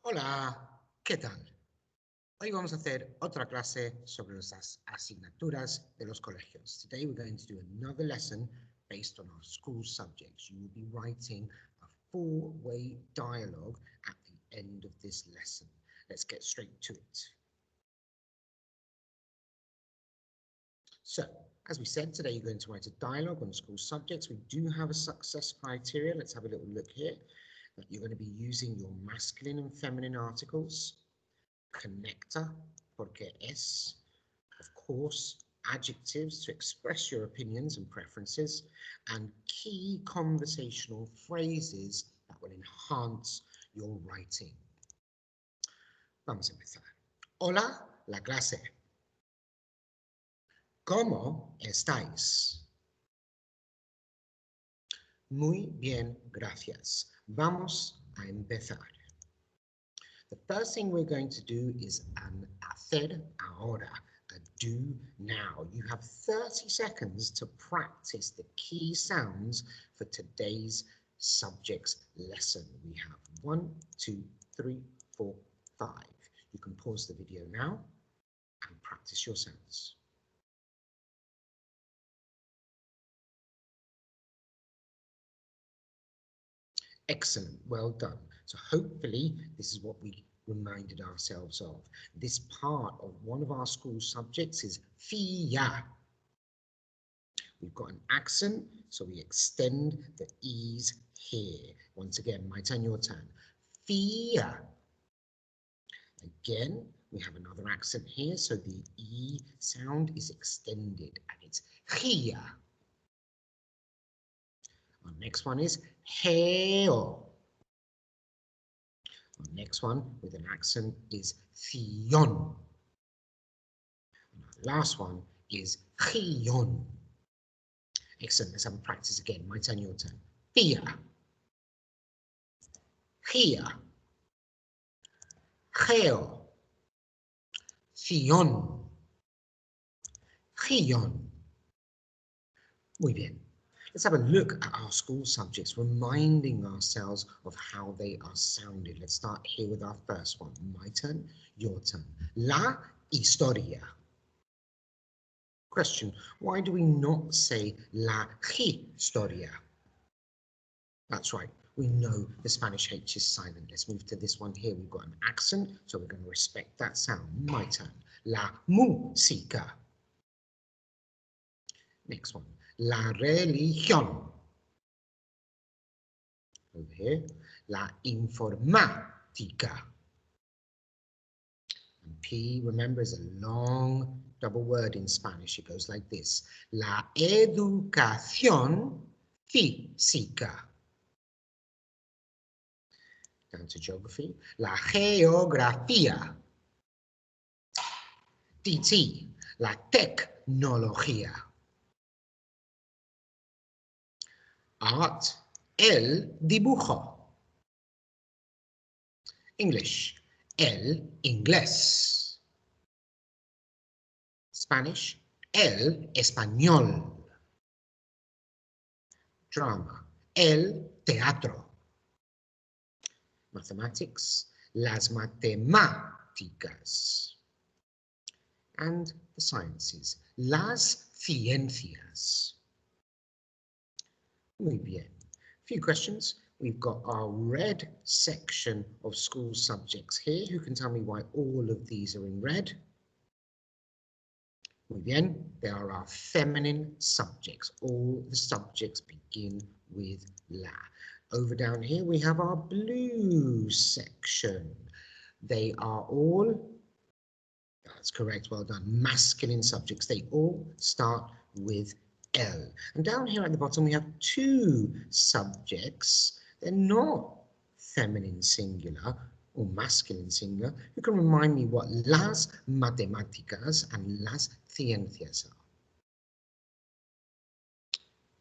Hola, ¿qué tal? Hoy vamos a hacer otra clase sobre las asignaturas de los colegios. Today we're going to do another lesson based on our school subjects. You will be writing a four-way dialogue at the end of this lesson. Let's get straight to it. So, as we said, today you're going to write a dialogue on school subjects. We do have a success criteria. Let's have a little look here. You're going to be using your masculine and feminine articles, connector, porque es, of course, adjectives to express your opinions and preferences, and key conversational phrases that will enhance your writing. Vamos a empezar. Hola, la clase. ¿Cómo estáis? Muy bien, gracias. Vamos a empezar. The first thing we're going to do is an hacer ahora, a do now. You have 30 seconds to practice the key sounds for today's subjects lesson. We have 1, 2, 3, 4, 5. You can pause the video now and practice your sounds. Excellent, well done. So hopefully this is what we reminded ourselves of. This part of one of our school subjects is fia. We've got an accent, so we extend the E's here. Once again, my turn, your turn. Fia. Again, we have another accent here, so the E sound is extended and it's gia. Our next one is heo. Our next one with an accent is theon. And our last one is gion. Excellent, let's have a practice again. My turn, your turn. Fia. Gia. Geo. Theon. Gion. Muy bien. Let's have a look at our school subjects, reminding ourselves of how they are sounded. Let's start here with our first one. My turn, your turn. La historia. Question, why do we not say la historia? That's right, we know the Spanish H is silent. Let's move to this one here. We've got an accent, so we're going to respect that sound. My turn. La música. Next one. La religión. Over here, la informática. And P, remember, is a long double word in Spanish. It goes like this. La educación física. Down to geography. La geografía. DT, la tecnología. Art, el dibujo. English, el inglés. Spanish, el español. Drama, el teatro. Mathematics, las matemáticas. And the sciences, las ciencias. Muy bien. A few questions. We've got our red section of school subjects here. Who can tell me why all of these are in red? Muy bien. They are our feminine subjects. All the subjects begin with la. Over down here we have our blue section. They are all, that's correct, well done, masculine subjects. They all start with L. And down here at the bottom we have two subjects. They're not feminine singular or masculine singular. You can remind me what las matemáticas and las ciencias are.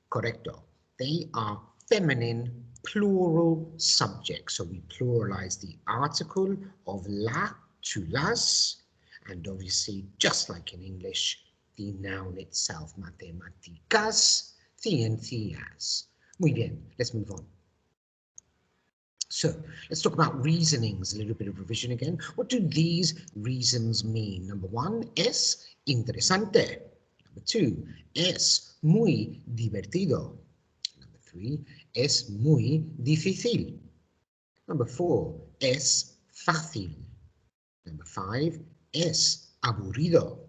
Correcto. They are feminine plural subjects. So we pluralize the article of la to las, and obviously, just like in English, the noun itself, matemáticas, ciencias. Muy bien, let's move on. So let's talk about reasonings, a little bit of revision again. What do these reasons mean? Number one, es interesante. Number two, es muy divertido. Number three, es muy difícil. Number four, es fácil. Number five, es aburrido.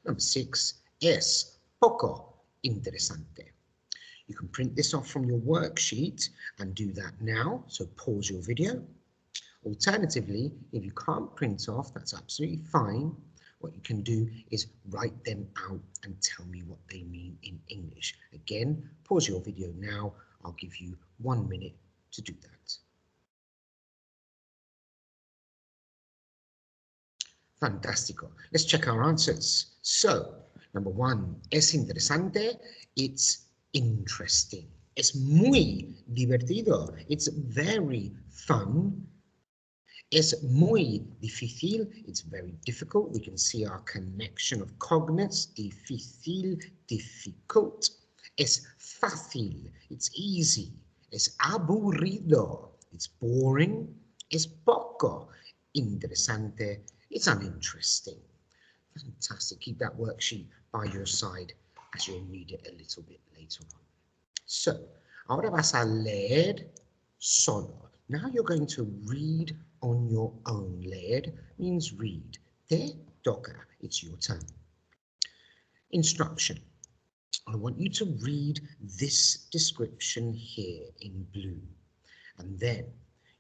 Number six, es poco interesante. You can print this off from your worksheet and do that now. So pause your video. Alternatively, if you can't print off, that's absolutely fine. What you can do is write them out and tell me what they mean in English. Again, pause your video now. I'll give you 1 minute to do that. Fantastico. Let's check our answers. So, number one, es interesante. It's interesting. Es muy divertido. It's very fun. Es muy difícil. It's very difficult. We can see our connection of cognates. Difícil, difficult. Es fácil. It's easy. Es aburrido. It's boring. Es poco interesante. It's uninteresting. Fantastic. Keep that worksheet by your side as you'll read it a little bit later on. So, ahora vas a leer solo. Now you're going to read on your own. Leer means read. Te toca. It's your turn. Instruction. I want you to read this description here in blue. And then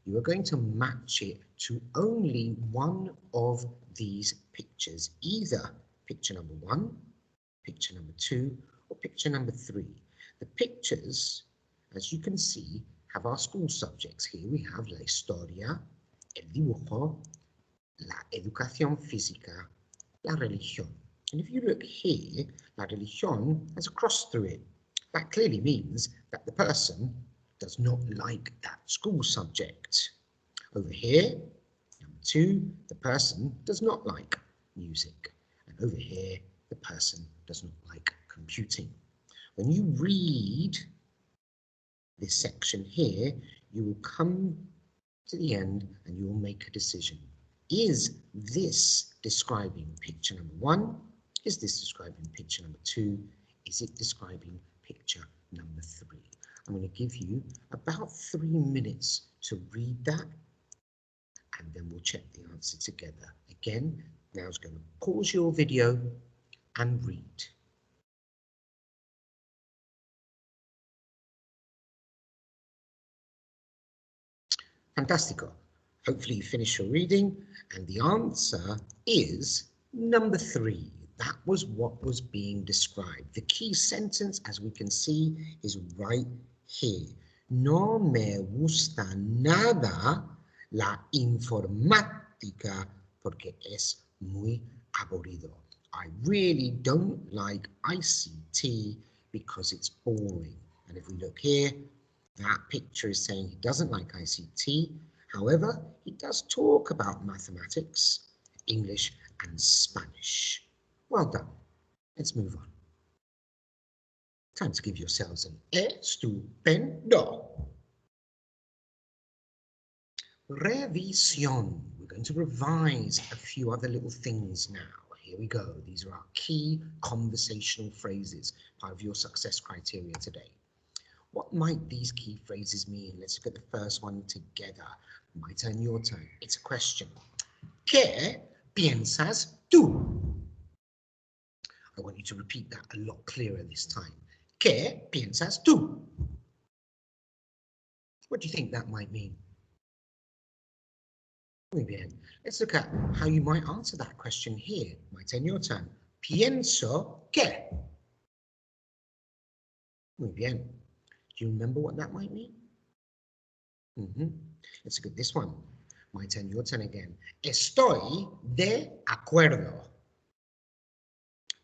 you are going to match it to only one of these pictures, either picture number 1, picture number 2, or picture number 3. The pictures, as you can see, have our school subjects. Here we have la historia, el dibujo, la educación física, la religión. And if you look here, la religión has a cross through it. That clearly means that the person does not like that school subject. Over here, number 2, the person does not like music. And over here, the person does not like computing. When you read this section here, you will come to the end and you will make a decision. Is this describing picture number 1? Is this describing picture number 2? Is it describing picture number 3? I'm going to give you about 3 minutes to read that, and then we'll check the answer together. Again, now I'm going to pause your video and read. Fantastico. Hopefully you finish your reading, and the answer is number 3. That was what was being described. The key sentence, as we can see, is right here. No me gusta nada la informática porque es muy aburrido. I really don't like ICT because it's boring. And if we look here, that picture is saying he doesn't like ICT. However, he does talk about mathematics, English, and Spanish. Well done. Let's move on. Time to give yourselves an estupendo. Revisión. We're going to revise a few other little things now. Here we go. These are our key conversational phrases, part of your success criteria today. What might these key phrases mean? Let's look at the first one together. My turn, your turn. It's a question. ¿Qué piensas tú? I want you to repeat that a lot clearer this time. ¿Qué piensas tú? What do you think that might mean? Muy bien. Let's look at how you might answer that question here. My turn, your turn. Pienso que. Muy bien. Do you remember what that might mean? Let's look at this one. My turn, your turn again. Estoy de acuerdo.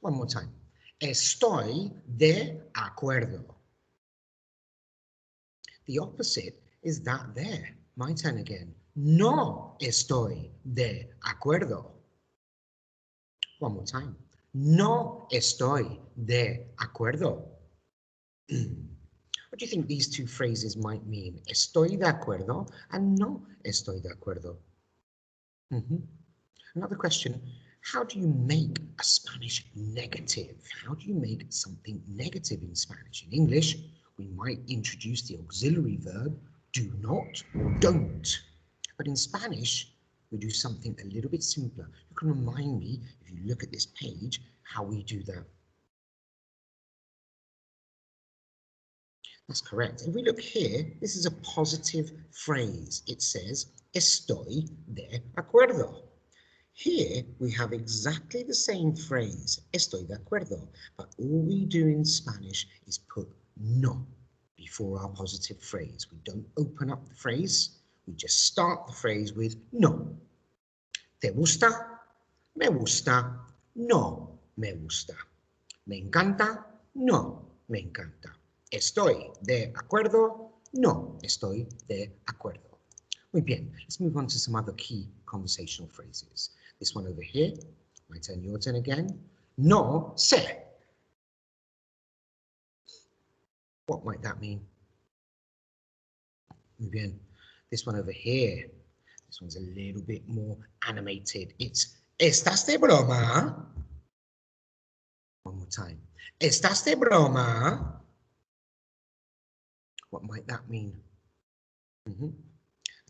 One more time. Estoy de acuerdo. The opposite is that there. My turn again. No estoy de acuerdo. One more time. No estoy de acuerdo. What do you think these two phrases might mean? Estoy de acuerdo and no estoy de acuerdo. Another question, how do you make a Spanish negative? How do you make something negative in Spanish? In English, we might introduce the auxiliary verb do not or don't. But in Spanish, we do something a little bit simpler. You can remind me, if you look at this page, how we do that. That's correct. If we look here, this is a positive phrase. It says, estoy de acuerdo. Here we have exactly the same phrase, estoy de acuerdo, but all we do in Spanish is put no before our positive phrase. We don't open up the phrase, we just start the phrase with no. ¿Te gusta? Me gusta. No me gusta. ¿Me encanta? No me encanta. ¿Estoy de acuerdo? No estoy de acuerdo. Muy bien, let's move on to some other key conversational phrases. This one over here, my turn, your turn again. No sé. What might that mean? Muy bien. This one over here, this one's a little bit more animated. It's, ¿estás de broma? One more time. ¿Estás de broma? What might that mean? And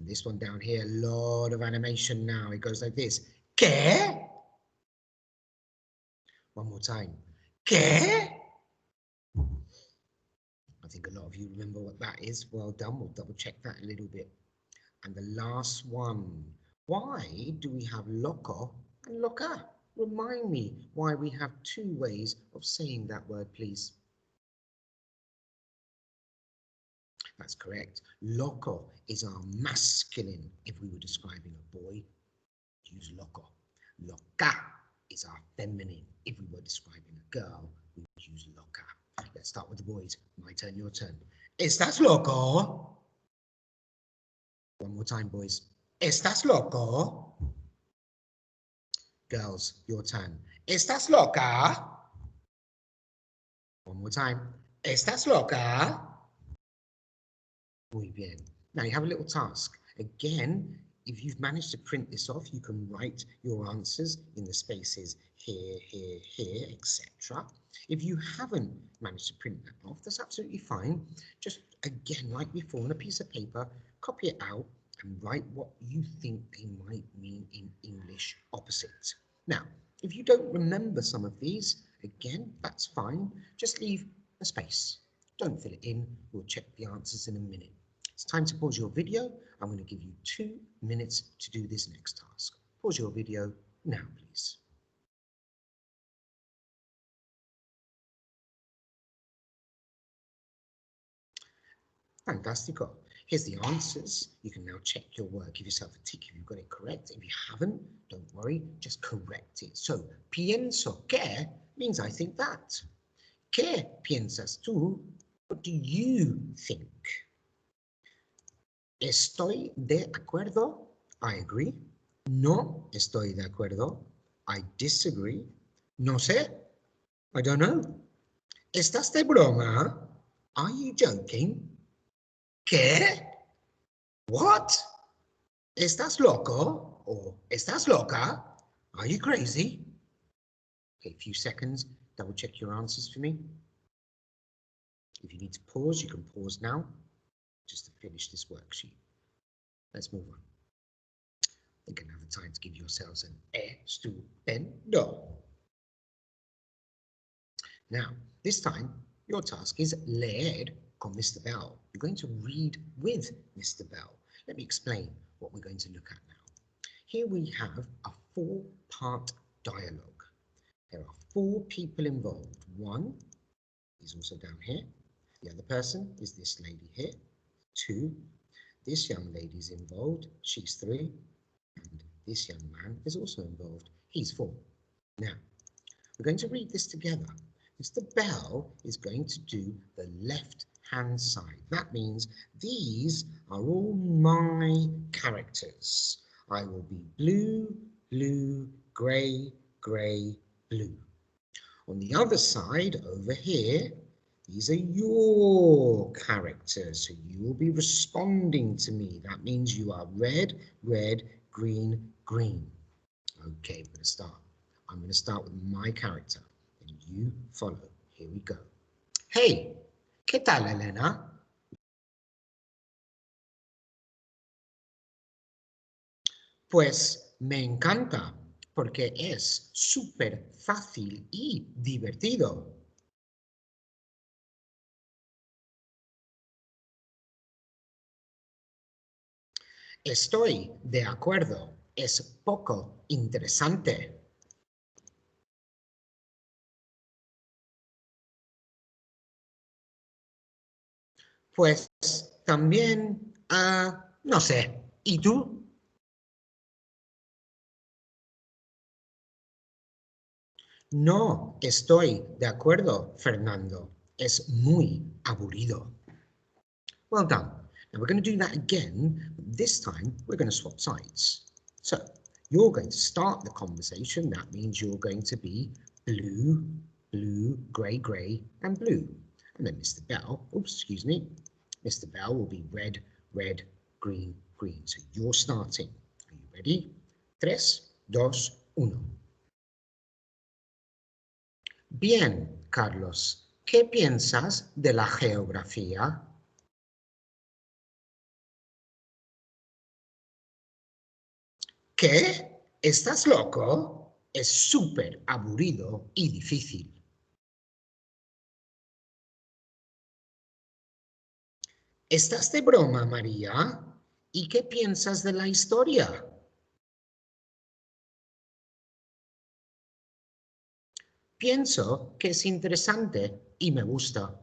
this one down here, a lot of animation now. It goes like this. ¿Qué? One more time. ¿Qué? I think a lot of you remember what that is. Well done. We'll double check that a little bit. And the last one. Why do we have loco and loca? Remind me why we have two ways of saying that word, please. That's correct. Loco is our masculine. If we were describing a boy, use loco. Loca is our feminine. If we were describing a girl, we would use loca. Let's start with the boys. My turn, your turn. ¿Estás loco? One more time, boys. ¿Estás loco? Girls, your turn. ¿Estás loca? One more time. ¿Estás loca? Muy bien. Now you have a little task. Again, if you've managed to print this off, you can write your answers in the spaces here, here, here, etc. If you haven't managed to print that off, that's absolutely fine. Just again, like before, on a piece of paper, copy it out and write what you think they might mean in English opposite. Now, if you don't remember some of these, again, that's fine. Just leave a space. Don't fill it in. We'll check the answers in a minute. It's time to pause your video. I'm going to give you 2 minutes to do this next task. Pause your video now, please. Fantastico. Here's the answers. You can now check your work. Give yourself a tick if you've got it correct. If you haven't, don't worry, just correct it. So, pienso que means I think that. ¿Qué piensas tú? What do you think? Estoy de acuerdo. I agree. No estoy de acuerdo. I disagree. No sé. I don't know. ¿Estás de broma? Are you joking? ¿Qué? What? ¿Estás loco? Or ¿estás loca? Are you crazy? Okay, a few seconds. Double check your answers for me. If you need to pause, you can pause now, just to finish this worksheet. Let's move on. I think I have the time to give yourselves an estupendo. Now, this time, your task is leer con Mr. Bell. You're going to read with Mr. Bell. Let me explain what we're going to look at now. Here we have a 4-part dialogue. There are 4 people involved. One is also down here. The other person is this lady here. 2, this young lady is involved. She's 3. And this young man is also involved. He's 4. Now, we're going to read this together. Mr. Bell is going to do the left-hand side. That means these are all my characters. I will be blue, blue, grey, grey, blue. On the other side, over here, These are your characters, so you will be responding to me. That means you are red, red, green, green. Okay, we're going to start. I'm going to start with my character, and you follow. Here we go. Hey, ¿qué tal, Elena? Pues me encanta porque es súper fácil y divertido. Estoy de acuerdo, es poco interesante. Pues también, no sé, ¿y tú? No estoy de acuerdo, Fernando. Es muy aburrido. Well done. Now we're going to do that again. This time we're going to swap sides. So you're going to start the conversation. That means you're going to be blue, blue, grey, grey, and blue. And then Mr. Bell, oops, excuse me, Mr. Bell will be red, red, green, green. So you're starting. Are you ready? 3, 2, 1. Bien, Carlos. ¿Qué piensas de la geografía? ¿Qué? ¿Estás loco? Es súper aburrido y difícil. ¿Estás de broma, María? ¿Y qué piensas de la historia? Pienso que es interesante y me gusta.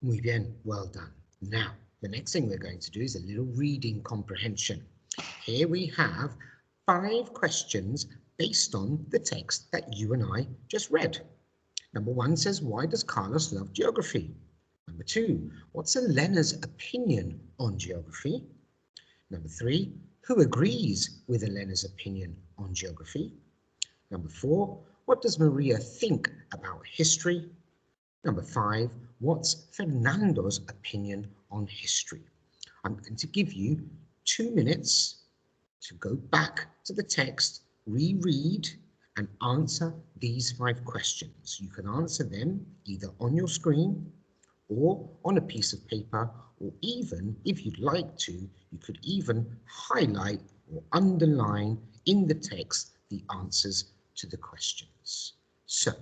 Muy bien, well done. Now, the next thing we're going to do is a little reading comprehension. Here we have 5 questions based on the text that you and I just read. Number 1 says, why does Carlos love geography? Number 2, what's Elena's opinion on geography? Number 3, who agrees with Elena's opinion on geography? Number 4, what does Maria think about history? Number 5, what's Fernando's opinion on history? I'm going to give you 2 minutes to go back to the text, reread, and answer these 5 questions. You can answer them either on your screen or on a piece of paper, or even, if you'd like to, you could even highlight or underline in the text the answers to the questions. So,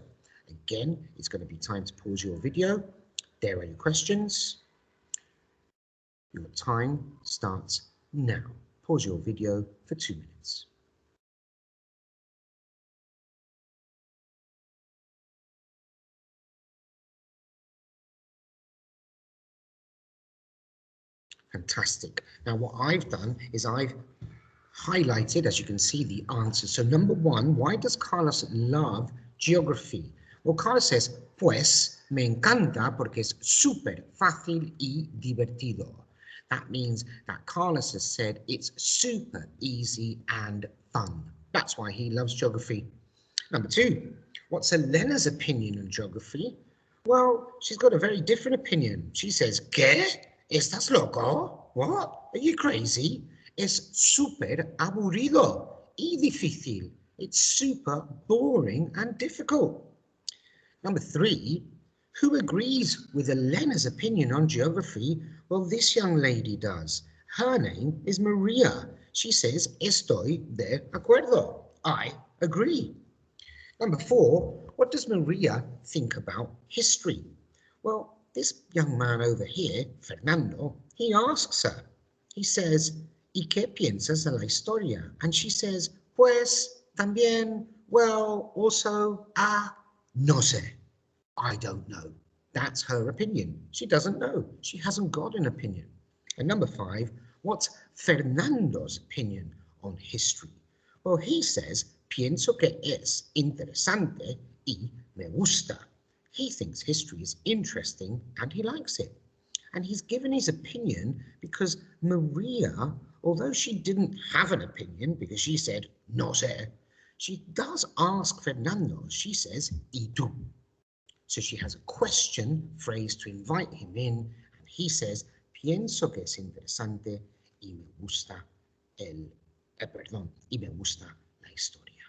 again, it's going to be time to pause your video. There are your questions. Your time starts now. Pause your video for 2 minutes. Fantastic. Now what I've done is I've highlighted, as you can see, the answers. So number 1, why does Carlos love geography? Well, Carlos says, pues me encanta porque es súper fácil y divertido. That means that Carlos has said it's super easy and fun. That's why he loves geography. Number 2, what's Elena's opinion on geography? Well, she's got a very different opinion. She says, ¿Qué? ¿Estás loco? What? Are you crazy? Es súper aburrido y difícil. It's super boring and difficult. Number 3, who agrees with Elena's opinion on geography? Well, this young lady does. Her name is Maria. She says, estoy de acuerdo. I agree. Number 4, what does Maria think about history? Well, this young man over here, Fernando, he asks her. He says, ¿Y qué piensas de la historia? And she says, pues, también, well, also, no sé. I don't know. That's her opinion. She doesn't know. She hasn't got an opinion. And number 5, what's Fernando's opinion on history? Well, he says, pienso que es interesante y me gusta. He thinks history is interesting and he likes it. And he's given his opinion because Maria, although she didn't have an opinion because she said, no sé, She does ask Fernando. She says, ¿y tú? So she has a question phrase to invite him in, and he says, pienso que es interesante y me gusta y me gusta la historia.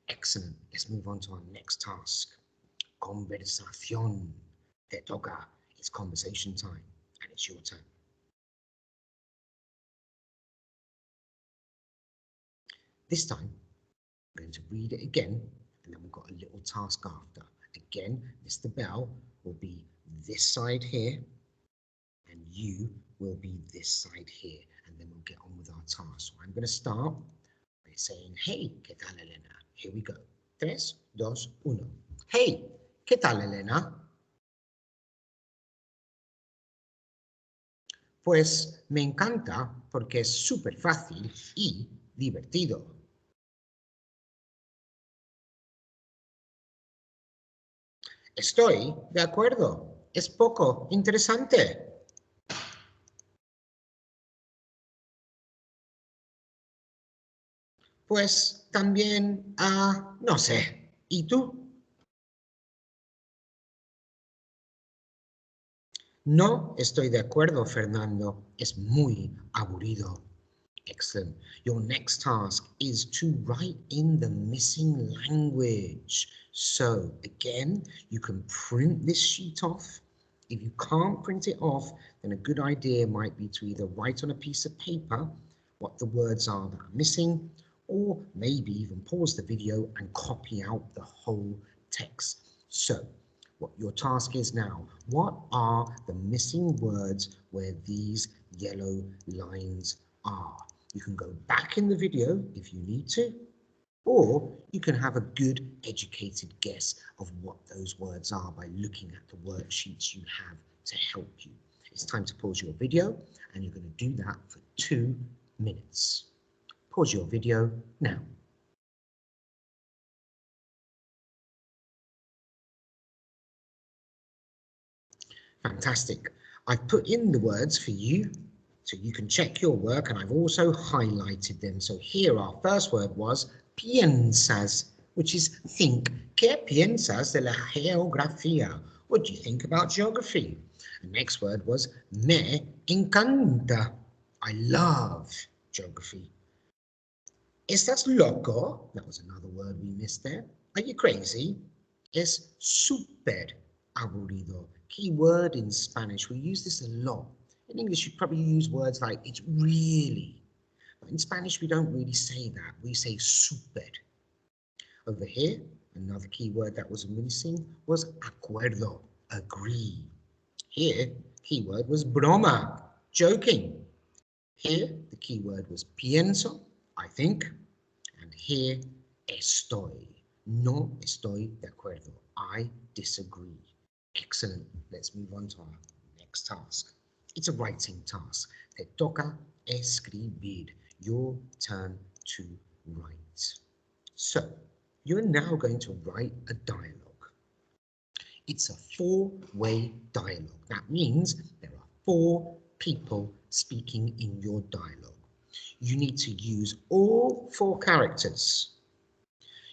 Excellent. Let's move on to our next task. Conversación. Te toca. It's conversation time, and it's your turn. This time, I'm going to read it again, and then we've got a little task after. Again, Mr. Bell will be this side here, and you will be this side here, and then we'll get on with our task. So I'm going to start by saying, hey, ¿qué tal, Elena? Here we go. 3, 2, 1. Hey, ¿qué tal, Elena? Pues me encanta porque es súper fácil y divertido. Estoy de acuerdo. Es poco interesante. Pues también, no sé. ¿Y tú? No estoy de acuerdo, Fernando. Es muy aburrido. Excellent. Your next task is to write in the missing language. So again, you can print this sheet off. If you can't print it off, then a good idea might be to either write on a piece of paper what the words are that are missing, or maybe even pause the video and copy out the whole text. So what your task is now, what are the missing words where these yellow lines are? You can go back in the video if you need to, or you can have a good educated guess of what those words are by looking at the worksheets you have to help you. It's time to pause your video, and you're going to do that for 2 minutes. Pause your video now. Fantastic. I've put in the words for you so you can check your work, and I've also highlighted them. So here our first word was piensas, which is think. ¿Qué piensas de la geografía? What do you think about geography? The next word was me encanta. I love geography. ¿Estás loco? That was another word we missed there. Are you crazy? Es súper aburrido. Key word in Spanish. We use this a lot. In English, you probably use words like it's really. But in Spanish, we don't really say that. We say súper. Over here, another key word that was missing was acuerdo, agree. Here, key word was broma, joking. Here, the key word was pienso, I think. And here, estoy. No estoy de acuerdo. I disagree. Excellent. Let's move on to our next task. It's a writing task. Te toca escribir. Your turn to write. So, you're now going to write a dialogue. It's a 4-way dialogue. That means there are 4 people speaking in your dialogue. You need to use all 4 characters.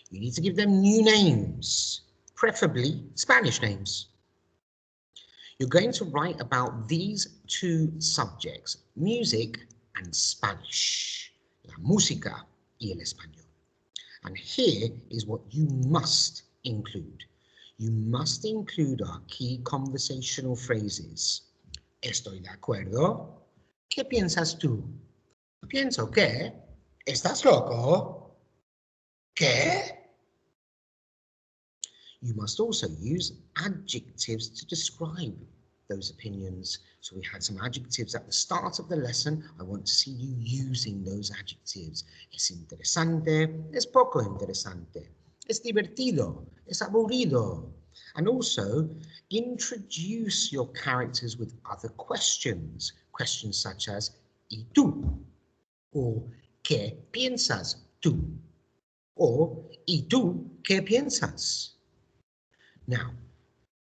You need to give them new names, preferably Spanish names. You're going to write about these 2 subjects, music and Spanish, la música y el español. And here is what you must include. You must include our key conversational phrases. Estoy de acuerdo. ¿Qué piensas tú? Pienso que. ¿Estás loco? ¿Qué? You must also use adjectives to describe those opinions. So we had some adjectives at the start of the lesson. I want to see you using those adjectives. Es interesante, es poco interesante, es divertido, es aburrido. And also introduce your characters with other questions. Questions such as, ¿y tú? Or, ¿qué piensas tú? Or, ¿y tú qué piensas? Now,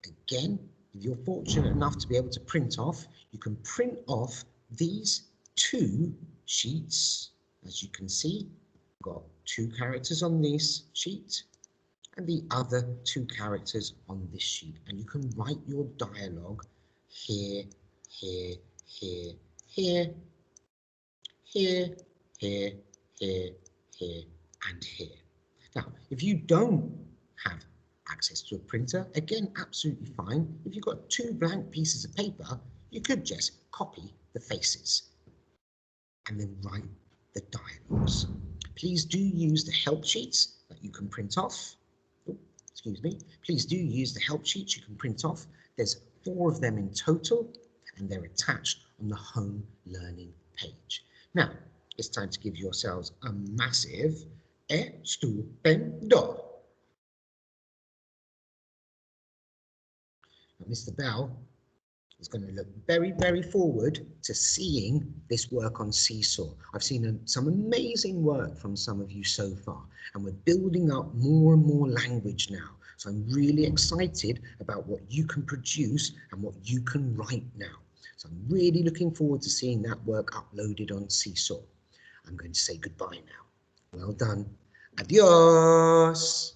again, if you're fortunate enough to be able to print off, you can print off these 2 sheets, as you can see, got 2 characters on this sheet and the other 2 characters on this sheet. And you can write your dialogue here, here, here, here, here, here, here, here, and here. Now, if you don't have access to a printer, again, absolutely fine. If you've got 2 blank pieces of paper, you could just copy the faces and then write the dialogues. Please do use the help sheets that you can print off. Oh, excuse me. Please do use the help sheets you can print off. There's 4 of them in total, and they're attached on the home learning page. Now, it's time to give yourselves a massive estupendo. Now, Mr. Bell is going to look very, very forward to seeing this work on Seesaw. I've seen some amazing work from some of you so far, and we're building up more and more language now. So I'm really excited about what you can produce and what you can write now. So I'm really looking forward to seeing that work uploaded on Seesaw. I'm going to say goodbye now. Well done. Adios.